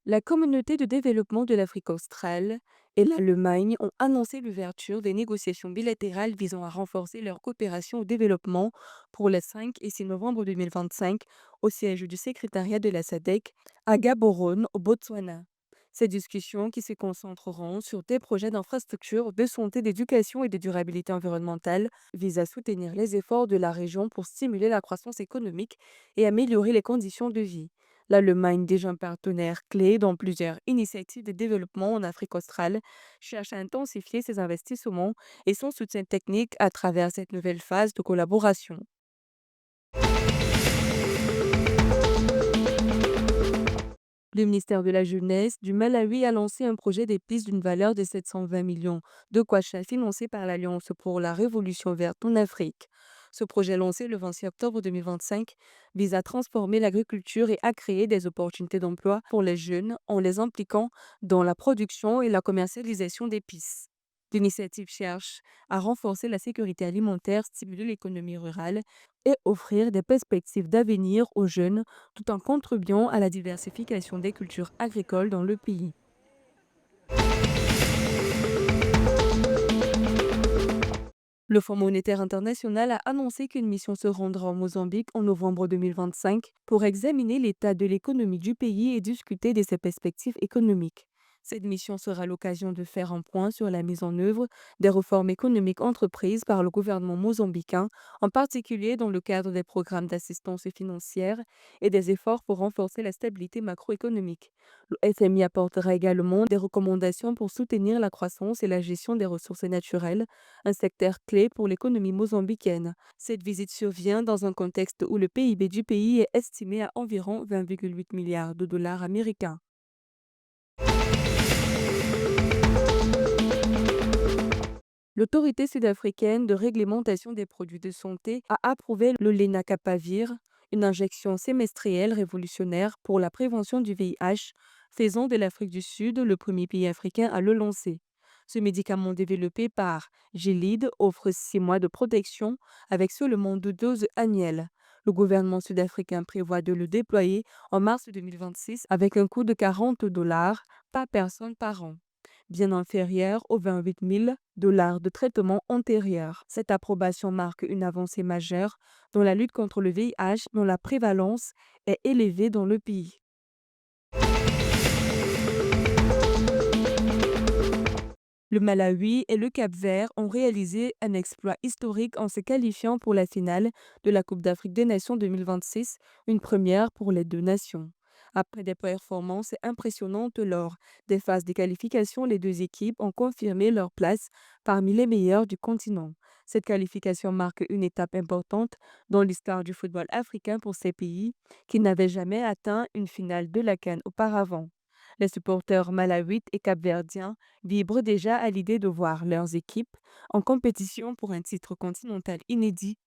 La communauté de développement de l'Afrique australe et l'Allemagne ont annoncé l'ouverture des négociations bilatérales visant à renforcer leur coopération au développement pour les 5 et 6 novembre 2025 au siège du secrétariat de la SADC à Gaborone, au Botswana. Ces discussions, qui se concentreront sur des projets d'infrastructure, de santé, d'éducation et de durabilité environnementale, visent à soutenir les efforts de la région pour stimuler la croissance économique et améliorer les conditions de vie. L'Allemagne, déjà un partenaire clé dans plusieurs initiatives de développement en Afrique australe, cherche à intensifier ses investissements et son soutien technique à travers cette nouvelle phase de collaboration. Le ministère de la Jeunesse du Malawi a lancé un projet d'épices d'une valeur de 720 millions de kwacha financé par l'Alliance pour la Révolution verte en Afrique. Ce projet lancé le 26 octobre 2025 vise à transformer l'agriculture et à créer des opportunités d'emploi pour les jeunes en les impliquant dans la production et la commercialisation d'épices. L'initiative cherche à renforcer la sécurité alimentaire, stimuler l'économie rurale et offrir des perspectives d'avenir aux jeunes tout en contribuant à la diversification des cultures agricoles dans le pays. Le Fonds monétaire international a annoncé qu'une mission se rendra au Mozambique en novembre 2025 pour examiner l'état de l'économie du pays et discuter de ses perspectives économiques. Cette mission sera l'occasion de faire un point sur la mise en œuvre des réformes économiques entreprises par le gouvernement mozambicain, en particulier dans le cadre des programmes d'assistance financière et des efforts pour renforcer la stabilité macroéconomique. Le FMI apportera également des recommandations pour soutenir la croissance et la gestion des ressources naturelles, un secteur clé pour l'économie mozambicaine. Cette visite survient dans un contexte où le PIB du pays est estimé à environ 20,8 milliards de dollars américains. L'autorité sud-africaine de réglementation des produits de santé a approuvé le lenacapavir, une injection semestrielle révolutionnaire pour la prévention du VIH, faisant de l'Afrique du Sud le premier pays africain à le lancer. Ce médicament développé par Gilead offre 6 mois de protection avec seulement 2 doses annuelles. Le gouvernement sud-africain prévoit de le déployer en mars 2026 avec un coût de 40 dollars par personne par an, bien inférieur aux 28 000 dollars de traitement antérieur. Cette approbation marque une avancée majeure dans la lutte contre le VIH dont la prévalence est élevée dans le pays. Le Malawi et le Cap-Vert ont réalisé un exploit historique en se qualifiant pour la finale de la Coupe d'Afrique des Nations 2026, une première pour les deux nations. Après des performances impressionnantes lors des phases de qualification, les deux équipes ont confirmé leur place parmi les meilleures du continent. Cette qualification marque une étape importante dans l'histoire du football africain pour ces pays qui n'avaient jamais atteint une finale de la CAN auparavant. Les supporters malawites et capverdiens vibrent déjà à l'idée de voir leurs équipes en compétition pour un titre continental inédit